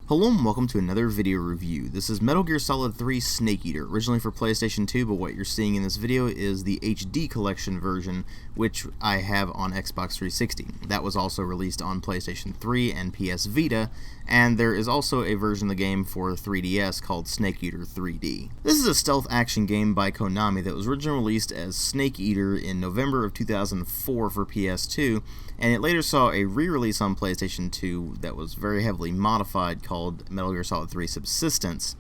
Hello and welcome to another video review. This is Metal Gear Solid 3 Snake Eater, originally for PlayStation 2, but what you're seeing in this video is the HD collection version, which I have on Xbox 360. That was also released on PlayStation 3 and PS Vita, and there is also a version of the game for 3DS called Snake Eater 3D. This is a stealth action game by Konami that was originally released as Snake Eater in November of 2004 for PS2, and it later saw a re-release on PlayStation 2 that was very heavily modified called Metal Gear Solid 3 Subsistence.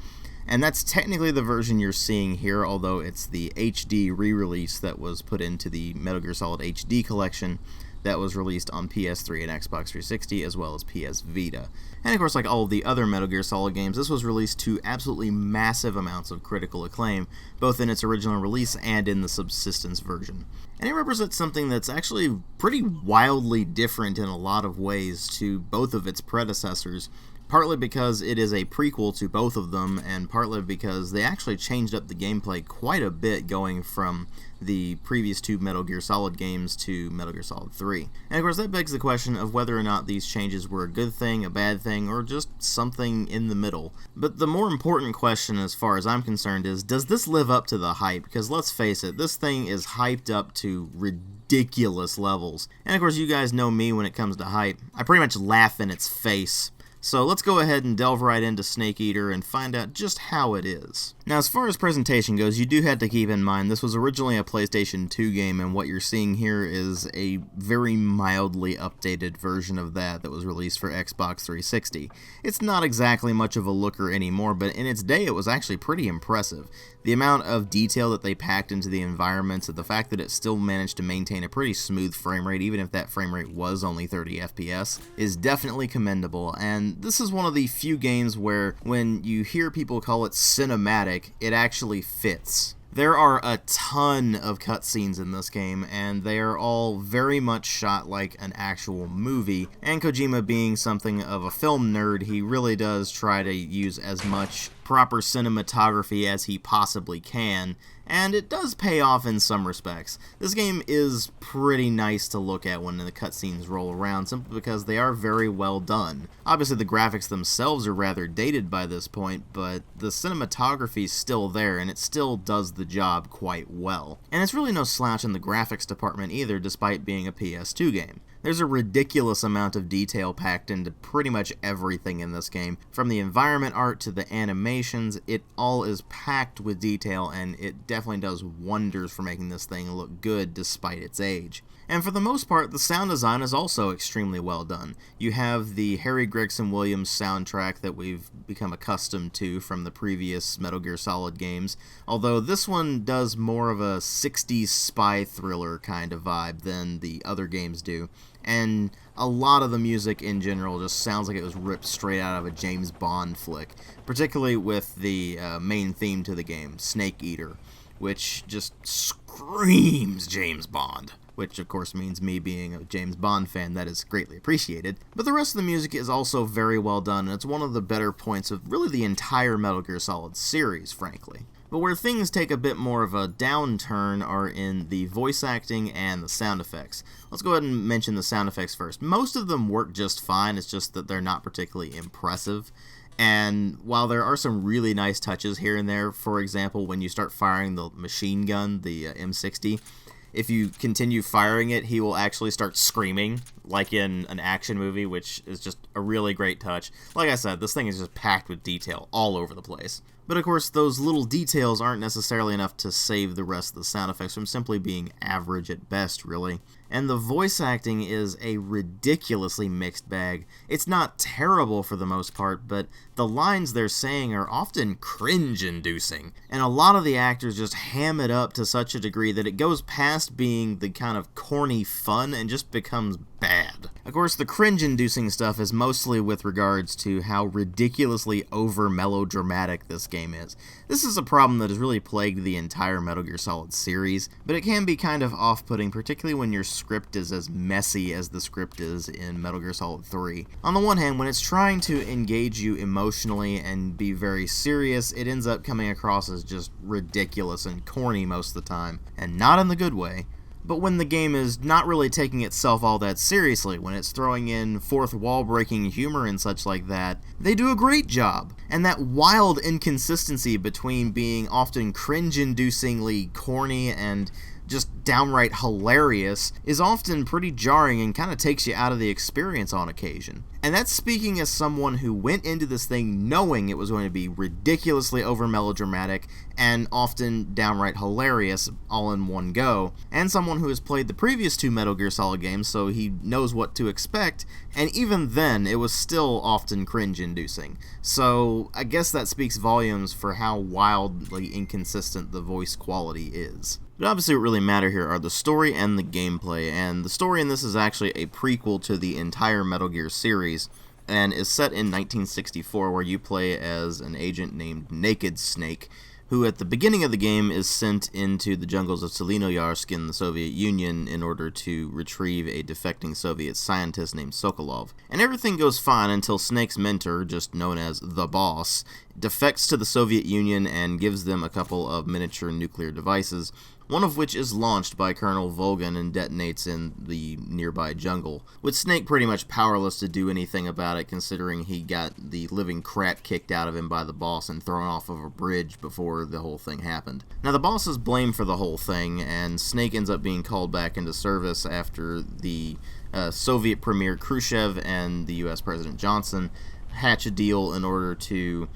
And that's technically the version you're seeing here, although it's the HD re-release that was put into the Metal Gear Solid HD collection that was released on PS3 and Xbox 360 as well as PS Vita. And of course, like all of the other Metal Gear Solid games, this was released to absolutely massive amounts of critical acclaim, both in its original release and in the Subsistence version. And it represents something that's actually pretty wildly different in a lot of ways to both of its predecessors, partly because it is a prequel to both of them, and partly because they actually changed up the gameplay quite a bit going from the previous two Metal Gear Solid games to Metal Gear Solid 3. And of course that begs the question of whether or not these changes were a good thing, a bad thing, or just something in the middle. But the more important question as far as I'm concerned is, does this live up to the hype? Because let's face it, this thing is hyped up to ridiculous levels. And of course you guys know me when it comes to hype. I pretty much laugh in its face. So let's go ahead and delve right into Snake Eater and find out just how it is. Now, as far as presentation goes, you do have to keep in mind this was originally a PlayStation 2 game, and what you're seeing here is a very mildly updated version of that was released for Xbox 360. It's not exactly much of a looker anymore, but in its day it was actually pretty impressive. The amount of detail that they packed into the environments, and the fact that it still managed to maintain a pretty smooth frame rate, even if that frame rate was only 30 FPS, is definitely commendable. And this is one of the few games where, when you hear people call it cinematic, it actually fits. There are a ton of cutscenes in this game, and they are all very much shot like an actual movie, and Kojima being something of a film nerd, he really does try to use as much proper cinematography as he possibly can, and it does pay off in some respects. This game is pretty nice to look at when the cutscenes roll around, simply because they are very well done. Obviously the graphics themselves are rather dated by this point, but the cinematography is still there, and it still does the job quite well. And it's really no slouch in the graphics department either, despite being a PS2 game. There's a ridiculous amount of detail packed into pretty much everything in this game. From the environment art to the animations, it all is packed with detail, and it definitely does wonders for making this thing look good despite its age. And for the most part, the sound design is also extremely well done. You have the Harry Gregson Williams soundtrack that we've become accustomed to from the previous Metal Gear Solid games, although this one does more of a 60s spy thriller kind of vibe than the other games do. And a lot of the music in general just sounds like it was ripped straight out of a James Bond flick, particularly with the main theme to the game, Snake Eater, which just screams James Bond. Which of course means me being a James Bond fan, that is greatly appreciated. But the rest of the music is also very well done, and it's one of the better points of really the entire Metal Gear Solid series, frankly. But where things take a bit more of a downturn are in the voice acting and the sound effects. Let's go ahead and mention the sound effects first. Most of them work just fine, it's just that they're not particularly impressive. And while there are some really nice touches here and there, for example, when you start firing the machine gun, the M60, if you continue firing it, he will actually start screaming, like in an action movie, which is just a really great touch. Like I said, this thing is just packed with detail all over the place. But of course, those little details aren't necessarily enough to save the rest of the sound effects from simply being average at best, really. And the voice acting is a ridiculously mixed bag. It's not terrible for the most part, but the lines they're saying are often cringe-inducing. And a lot of the actors just ham it up to such a degree that it goes past being the kind of corny fun and just becomes bad. Of course, the cringe-inducing stuff is mostly with regards to how ridiculously over-melodramatic this game is. This is a problem that has really plagued the entire Metal Gear Solid series, but it can be kind of off-putting, particularly when your script is as messy as the script is in Metal Gear Solid 3. On the one hand, when it's trying to engage you emotionally and be very serious, it ends up coming across as just ridiculous and corny most of the time, and not in the good way. But when the game is not really taking itself all that seriously, when it's throwing in fourth wall breaking humor and such like that, they do a great job. And that wild inconsistency between being often cringe-inducingly corny and just downright hilarious is often pretty jarring and kind of takes you out of the experience on occasion. And that's speaking as someone who went into this thing knowing it was going to be ridiculously over melodramatic and often downright hilarious all in one go, and someone who has played the previous two Metal Gear Solid games so he knows what to expect, and even then it was still often cringe-inducing. So I guess that speaks volumes for how wildly inconsistent the voice quality is. But obviously what really matter here are the story and the gameplay, and the story in this is actually a prequel to the entire Metal Gear series, and is set in 1964, where you play as an agent named Naked Snake, who at the beginning of the game is sent into the jungles of Selinoyarsk in the Soviet Union in order to retrieve a defecting Soviet scientist named Sokolov. And everything goes fine until Snake's mentor, just known as the Boss, defects to the Soviet Union and gives them a couple of miniature nuclear devices, one of which is launched by Colonel Volgin and detonates in the nearby jungle, with Snake pretty much powerless to do anything about it, considering he got the living crap kicked out of him by the Boss and thrown off of a bridge before the whole thing happened. Now, the Boss is blamed for the whole thing, and Snake ends up being called back into service after the Soviet Premier Khrushchev and the US President Johnson hatch a deal in order to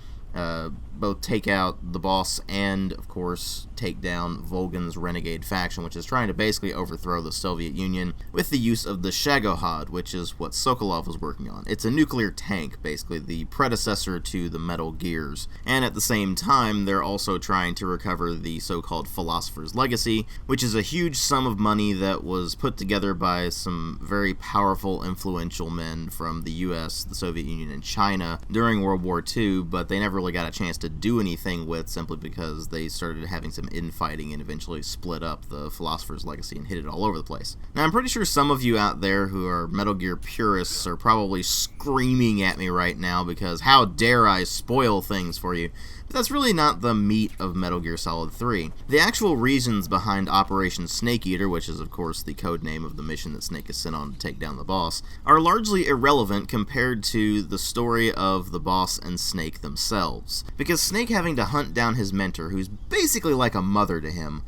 both take out the Boss and, of course, take down Volgin's renegade faction, which is trying to basically overthrow the Soviet Union with the use of the Shagohod, which is what Sokolov was working on. It's a nuclear tank, basically, the predecessor to the Metal Gears. And at the same time, they're also trying to recover the so-called Philosopher's Legacy, which is a huge sum of money that was put together by some very powerful, influential men from the US, the Soviet Union, and China during World War II, but they never really got a chance to do anything with, simply because they started having some infighting and eventually split up the Philosopher's Legacy and hit it all over the place. Now, I'm pretty sure some of you out there who are Metal Gear purists are probably screaming at me right now because how dare I spoil things for you. But that's really not the meat of Metal Gear Solid 3. The actual reasons behind Operation Snake Eater, which is of course the code name of the mission that Snake is sent on to take down the Boss, are largely irrelevant compared to the story of the Boss and Snake themselves. Because Snake having to hunt down his mentor, who's basically like a mother to him,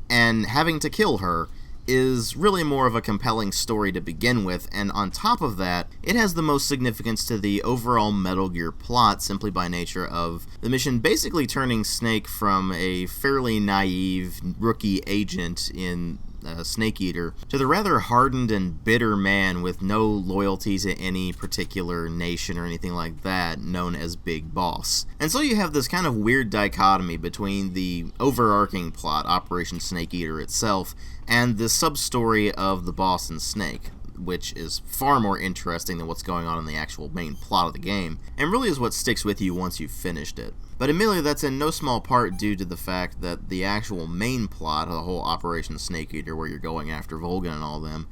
and having to kill her, is really more of a compelling story to begin with, and on top of that, it has the most significance to the overall Metal Gear plot simply by nature of the mission basically turning Snake from a fairly naive rookie agent in Snake Eater to the rather hardened and bitter man with no loyalty to any particular nation or anything like that, known as Big Boss. And so you have this kind of weird dichotomy between the overarching plot, Operation Snake Eater itself, and the sub-story of the Boss and Snake, which is far more interesting than what's going on in the actual main plot of the game, and really is what sticks with you once you've finished it. But admittedly, that's in no small part due to the fact that the actual main plot of the whole Operation Snake Eater, where you're going after Volgin and all them,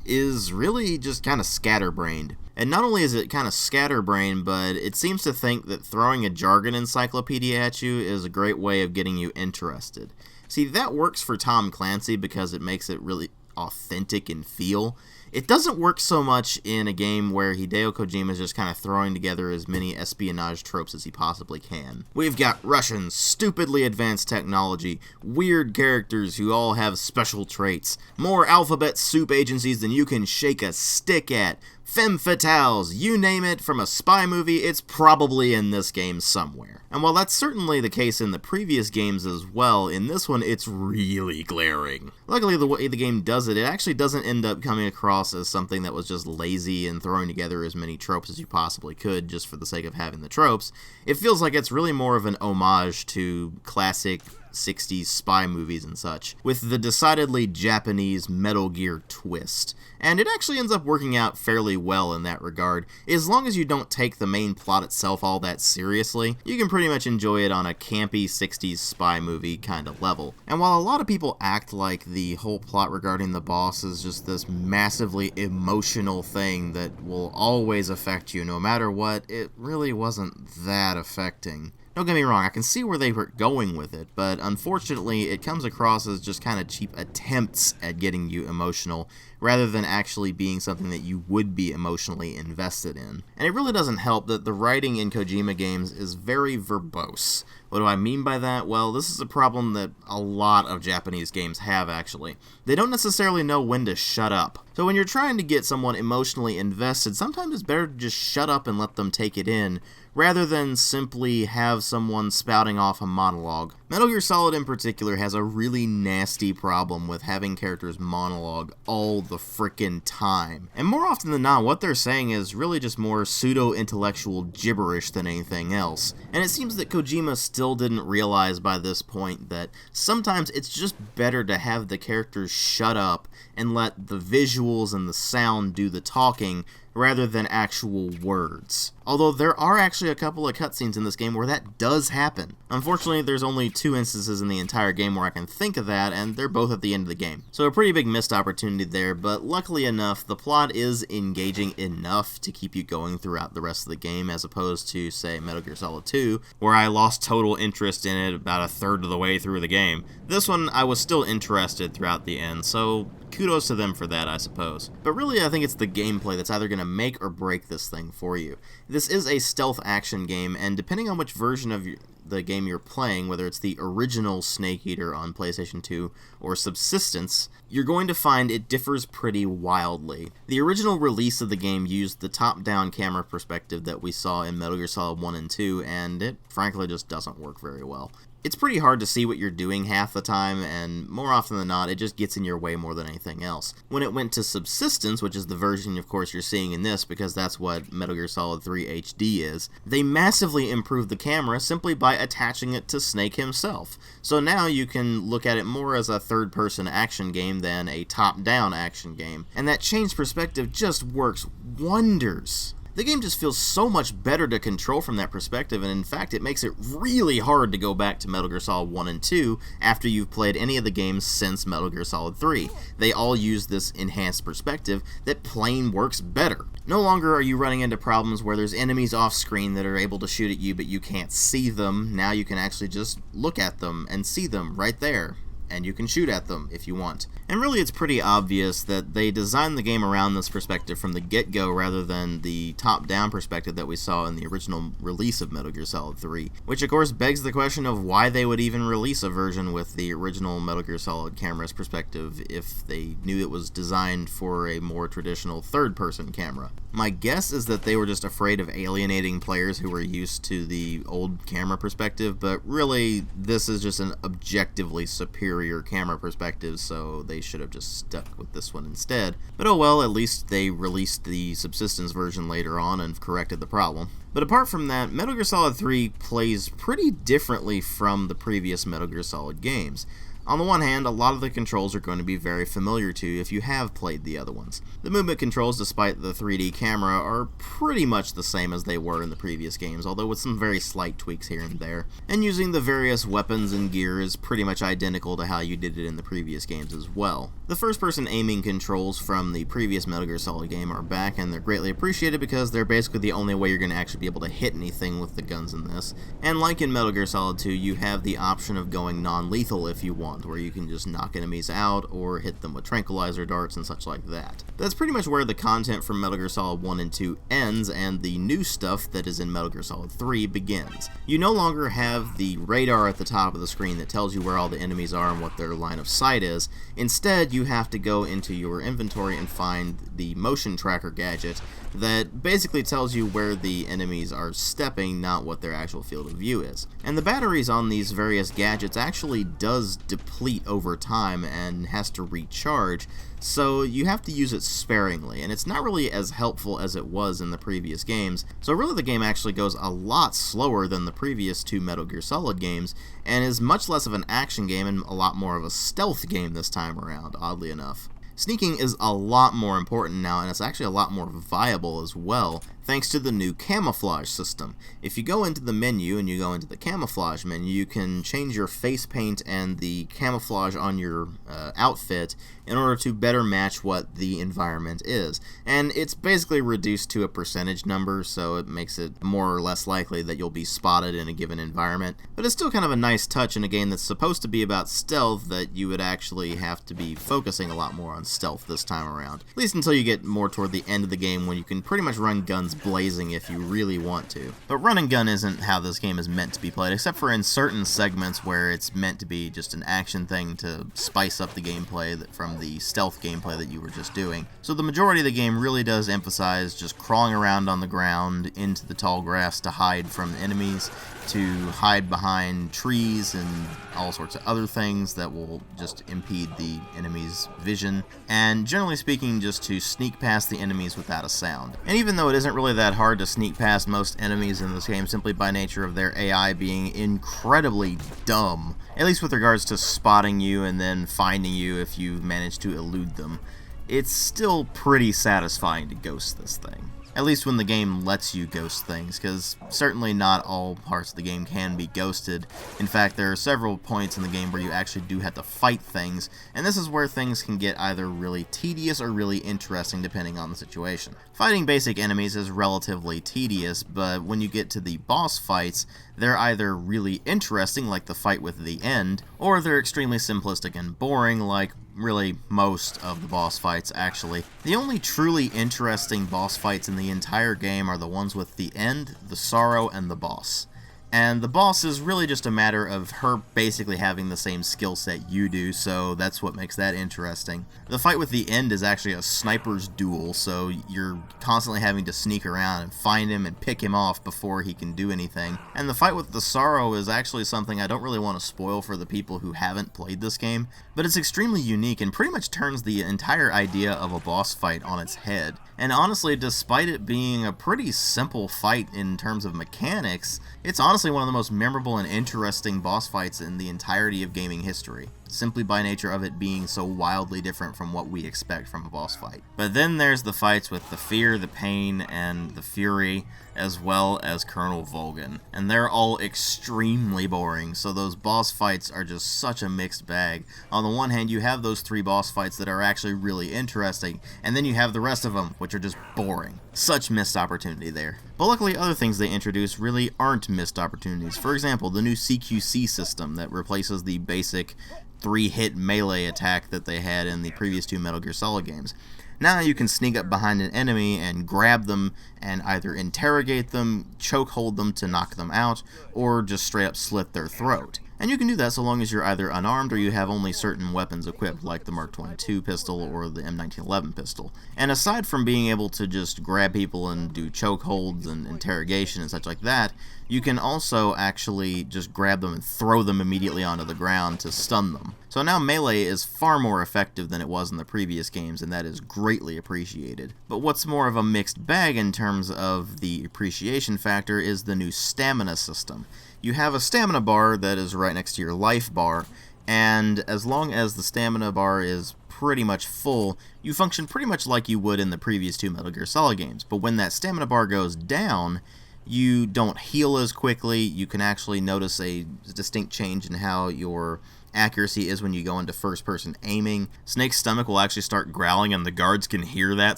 is really just kind of scatterbrained. And not only is it kind of scatterbrained, but it seems to think that throwing a jargon encyclopedia at you is a great way of getting you interested. See, that works for Tom Clancy because it makes it really authentic and feel. It doesn't work so much in a game where Hideo Kojima is just kind of throwing together as many espionage tropes as he possibly can. We've got Russians, stupidly advanced technology, weird characters who all have special traits, more alphabet soup agencies than you can shake a stick at, femme fatales, you name it, from a spy movie, it's probably in this game somewhere. And while that's certainly the case in the previous games as well, in this one it's really glaring. Luckily, the way the game does it, it actually doesn't end up coming across as something that was just lazy and throwing together as many tropes as you possibly could just for the sake of having the tropes. It feels like it's really more of an homage to classic 60s spy movies and such, with the decidedly Japanese Metal Gear twist. And it actually ends up working out fairly well in that regard. As long as you don't take the main plot itself all that seriously, you can pretty much enjoy it on a campy 60s spy movie kind of level. And while a lot of people act like the whole plot regarding the Boss is just this massively emotional thing that will always affect you no matter what, it really wasn't that affecting. Don't get me wrong, I can see where they were going with it, but unfortunately it comes across as just kind of cheap attempts at getting you emotional, rather than actually being something that you would be emotionally invested in. And it really doesn't help that the writing in Kojima games is very verbose. What do I mean by that? Well, this is a problem that a lot of Japanese games have, actually. They don't necessarily know when to shut up. So when you're trying to get someone emotionally invested, sometimes it's better to just shut up and let them take it in, rather than simply have someone spouting off a monologue. Metal Gear Solid in particular has a really nasty problem with having characters monologue all the frickin' time. And more often than not, what they're saying is really just more pseudo-intellectual gibberish than anything else. And it seems that Kojima still didn't realize by this point that sometimes it's just better to have the characters shut up and let the visuals and the sound do the talking, rather than actual words. Although there are actually a couple of cutscenes in this game where that does happen. Unfortunately, there's only 2 instances in the entire game where I can think of that, and they're both at the end of the game. So a pretty big missed opportunity there, but luckily enough, the plot is engaging enough to keep you going throughout the rest of the game, as opposed to, say, Metal Gear Solid 2, where I lost total interest in it about a third of the way through the game. This one, I was still interested throughout the end, so kudos to them for that, I suppose. But really, I think it's the gameplay that's either going to make or break this thing for you. This is a stealth action game, and depending on which version of the game you're playing, whether it's the original Snake Eater on PlayStation 2 or Subsistence, you're going to find it differs pretty wildly. The original release of the game used the top-down camera perspective that we saw in Metal Gear Solid 1 and 2, and it frankly just doesn't work very well. It's pretty hard to see what you're doing half the time, and more often than not, it just gets in your way more than anything else. When it went to Subsistence, which is the version, of course, you're seeing in this, because that's what Metal Gear Solid 3 HD is, they massively improved the camera simply by attaching it to Snake himself. So now you can look at it more as a third-person action game than a top-down action game, and that changed perspective just works wonders. The game just feels so much better to control from that perspective, and in fact it makes it really hard to go back to Metal Gear Solid 1 and 2 after you've played any of the games since Metal Gear Solid 3. They all use this enhanced perspective that plain works better. No longer are you running into problems where there's enemies off screen that are able to shoot at you but you can't see them. Now you can actually just look at them and see them right there, and you can shoot at them if you want. And really it's pretty obvious that they designed the game around this perspective from the get-go rather than the top-down perspective that we saw in the original release of Metal Gear Solid 3, which of course begs the question of why they would even release a version with the original Metal Gear Solid camera's perspective if they knew it was designed for a more traditional third-person camera. My guess is that they were just afraid of alienating players who were used to the old camera perspective, but really this is just an objectively superior camera perspective, so they should have just stuck with this one instead. But oh well, at least they released the Subsistence version later on and corrected the problem. But apart from that, Metal Gear Solid 3 plays pretty differently from the previous Metal Gear Solid games. On the one hand, a lot of the controls are going to be very familiar to you if you have played the other ones. The movement controls, despite the 3D camera, are pretty much the same as they were in the previous games, although with some very slight tweaks here and there. And using the various weapons and gear is pretty much identical to how you did it in the previous games as well. The first-person aiming controls from the previous Metal Gear Solid game are back, and they're greatly appreciated because they're basically the only way you're going to actually be able to hit anything with the guns in this. And like in Metal Gear Solid 2, you have the option of going non-lethal if you want, where you can just knock enemies out or hit them with tranquilizer darts and such like that. That's pretty much where the content from Metal Gear Solid 1 and 2 ends, and the new stuff that is in Metal Gear Solid 3 begins. You no longer have the radar at the top of the screen that tells you where all the enemies are and what their line of sight is. Instead, you have to go into your inventory and find the motion tracker gadget that basically tells you where the enemies are stepping, not what their actual field of view is. And the batteries on these various gadgets actually does deplete over time and has to recharge, so you have to use it sparingly, and it's not really as helpful as it was in the previous games. So really the game actually goes a lot slower than the previous 2 Metal Gear Solid games, and is much less of an action game and a lot more of a stealth game this time around, oddly enough. Sneaking is a lot more important now, and it's actually a lot more viable as well. thanks to the new camouflage system. If you go into the menu and you go into the camouflage menu, you can change your face paint and the camouflage on your outfit in order to better match what the environment is. And it's basically reduced to a percentage number, so it makes it more or less likely that you'll be spotted in a given environment. But it's still kind of a nice touch in a game that's supposed to be about stealth, that you would actually have to be focusing a lot more on stealth this time around. At least until you get more toward the end of the game, when you can pretty much run guns blazing if you really want to. But run and gun isn't how this game is meant to be played, except for in certain segments where it's meant to be just an action thing to spice up the gameplay from the stealth gameplay that you were just doing. So the majority of the game really does emphasize just crawling around on the ground into the tall grass to hide from enemies, to hide behind trees and all sorts of other things that will just impede the enemy's vision, and generally speaking just to sneak past the enemies without a sound. And even though it isn't really that hard to sneak past most enemies in this game simply by nature of their AI being incredibly dumb, at least with regards to spotting you and then finding you if you've managed to elude them, it's still pretty satisfying to ghost this thing. At least when the game lets you ghost things, because certainly not all parts of the game can be ghosted. In fact, there are several points in the game where you actually do have to fight things, and this is where things can get either really tedious or really interesting depending on the situation. Fighting basic enemies is relatively tedious, but when you get to the boss fights, they're either really interesting, like the fight with the end, or they're extremely simplistic and boring, like really most of the boss fights, actually. The only truly interesting boss fights in the entire game are the ones with the end, the sorrow, and the boss. And the boss is really just a matter of her basically having the same skill set you do, so that's what makes that interesting. The fight with the end is actually a sniper's duel, so you're constantly having to sneak around and find him and pick him off before he can do anything. And the fight with the sorrow is actually something I don't really want to spoil for the people who haven't played this game, but it's extremely unique and pretty much turns the entire idea of a boss fight on its head. And honestly, despite it being a pretty simple fight in terms of mechanics, it's honestly one of the most memorable and interesting boss fights in the entirety of gaming history, simply by nature of it being so wildly different from what we expect from a boss fight. But then there's the fights with the fear, the pain, and the fury, as well as Colonel Volgin, and they're all extremely boring, so those boss fights are just such a mixed bag. On the one hand, you have those three boss fights that are actually really interesting, and then you have the rest of them, which are just boring. Such missed opportunity there. But luckily, other things they introduce really aren't missed opportunities. For example, the new Cqc system that replaces the basic 3-hit melee attack that they had in the previous two Metal Gear Solid games. Now you can sneak up behind an enemy and grab them and either interrogate them, chokehold them to knock them out, or just straight up slit their throat. And you can do that so long as you're either unarmed or you have only certain weapons equipped, like the Mark 22 pistol or the M1911 pistol. And aside from being able to just grab people and do chokeholds and interrogation and such like that, you can also actually just grab them and throw them immediately onto the ground to stun them. So now melee is far more effective than it was in the previous games, and that is greatly appreciated. But what's more of a mixed bag in terms of the appreciation factor is the new stamina system. You have a stamina bar that is right next to your life bar, and as long as the stamina bar is pretty much full, you function pretty much like you would in the previous two Metal Gear Solid games. But when that stamina bar goes down, you don't heal as quickly. You can actually notice a distinct change in how your accuracy is when you go into first-person aiming. Snake's stomach will actually start growling, and the guards can hear that,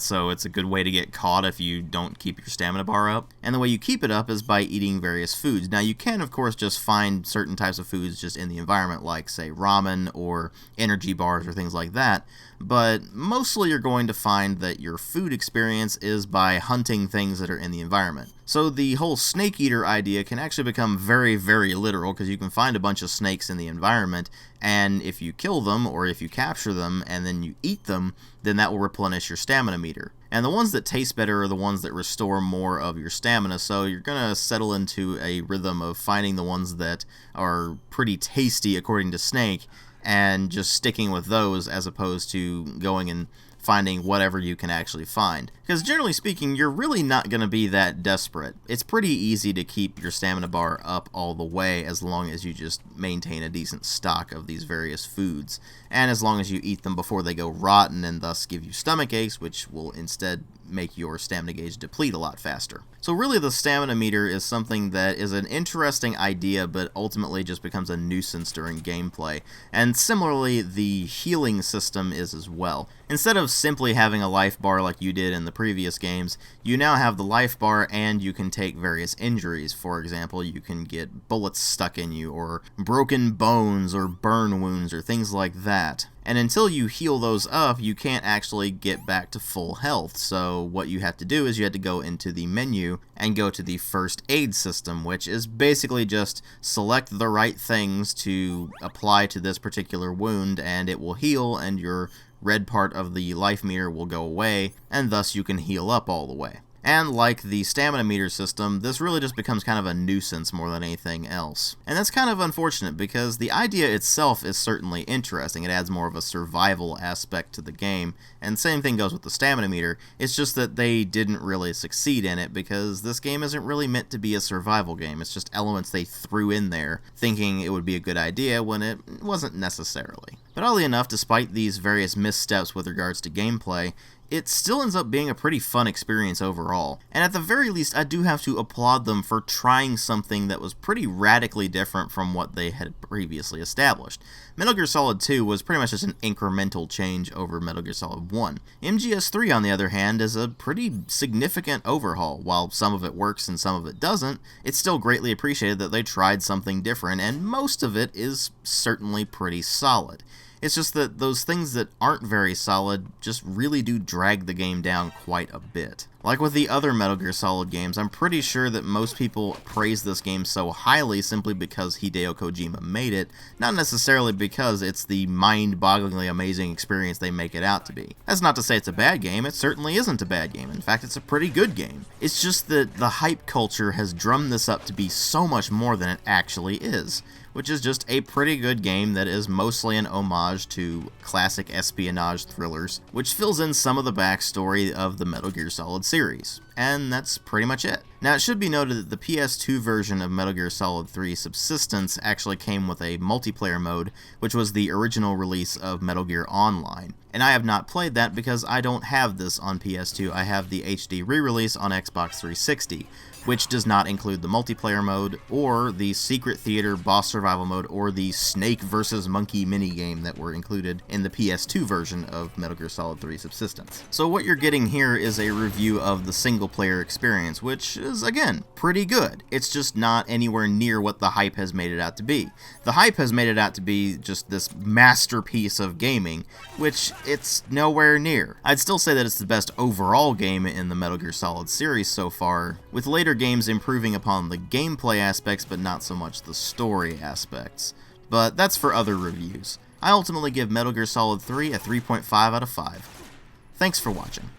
so it's a good way to get caught if you don't keep your stamina bar up. And the way you keep it up is by eating various foods. Now, you can, of course, just find certain types of foods just in the environment, like, say, ramen or energy bars or things like that, but mostly you're going to find that your food experience is by hunting things that are in the environment. So the whole snake eater idea can actually become very, very literal, because you can find a bunch of snakes in the environment, and if you kill them or if you capture them and then you eat them, then that will replenish your stamina meter. And the ones that taste better are the ones that restore more of your stamina, so you're going to settle into a rhythm of finding the ones that are pretty tasty according to Snake and just sticking with those as opposed to going and finding whatever you can actually find. Because generally speaking, you're really not going to be that desperate. It's pretty easy to keep your stamina bar up all the way as long as you just maintain a decent stock of these various foods. And as long as you eat them before they go rotten and thus give you stomach aches, which will instead make your stamina gauge deplete a lot faster. So really the stamina meter is something that is an interesting idea, but ultimately just becomes a nuisance during gameplay. And similarly, the healing system is as well. Instead of simply having a life bar like you did in the previous games, you now have the life bar and you can take various injuries. For example, you can get bullets stuck in you, or broken bones, or burn wounds, or things like that. And until you heal those up, you can't actually get back to full health. So what you have to do is you have to go into the menu and go to the first aid system, which is basically just select the right things to apply to this particular wound, and it will heal, and your red part of the life meter will go away, and thus you can heal up all the way. And like the stamina meter system, this really just becomes kind of a nuisance more than anything else. And that's kind of unfortunate, because the idea itself is certainly interesting. It adds more of a survival aspect to the game, and same thing goes with the stamina meter. It's just that they didn't really succeed in it, because this game isn't really meant to be a survival game. It's just elements they threw in there thinking it would be a good idea when it wasn't necessarily. But oddly enough, despite these various missteps with regards to gameplay, it still ends up being a pretty fun experience overall. And at the very least, I do have to applaud them for trying something that was pretty radically different from what they had previously established. Metal Gear Solid 2 was pretty much just an incremental change over Metal Gear Solid 1. MGS3, on the other hand, is a pretty significant overhaul. While some of it works and some of it doesn't, it's still greatly appreciated that they tried something different, and most of it is certainly pretty solid. It's just that those things that aren't very solid just really do drag the game down quite a bit. Like with the other Metal Gear Solid games, I'm pretty sure that most people praise this game so highly simply because Hideo Kojima made it, not necessarily because it's the mind-bogglingly amazing experience they make it out to be. That's not to say it's a bad game, it certainly isn't a bad game. In fact, it's a pretty good game. It's just that the hype culture has drummed this up to be so much more than it actually is, which is just a pretty good game that is mostly an homage to classic espionage thrillers, which fills in some of the backstory of the Metal Gear Solid series. And that's pretty much it. Now, it should be noted that the PS2 version of Metal Gear Solid 3 Subsistence actually came with a multiplayer mode, which was the original release of Metal Gear Online. And I have not played that because I don't have this on PS2. I have the HD re-release on Xbox 360, which does not include the multiplayer mode, or the Secret Theater boss survival mode, or the Snake vs. Monkey minigame that were included in the PS2 version of Metal Gear Solid 3 Subsistence. So what you're getting here is a review of the single-player experience, which is, again, pretty good. It's just not anywhere near what the hype has made it out to be. The hype has made it out to be just this masterpiece of gaming, which it's nowhere near. I'd still say that it's the best overall game in the Metal Gear Solid series so far, with later games improving upon the gameplay aspects but not so much the story aspects. But that's for other reviews. I ultimately give Metal Gear Solid 3 a 3.5 out of 5. Thanks for watching.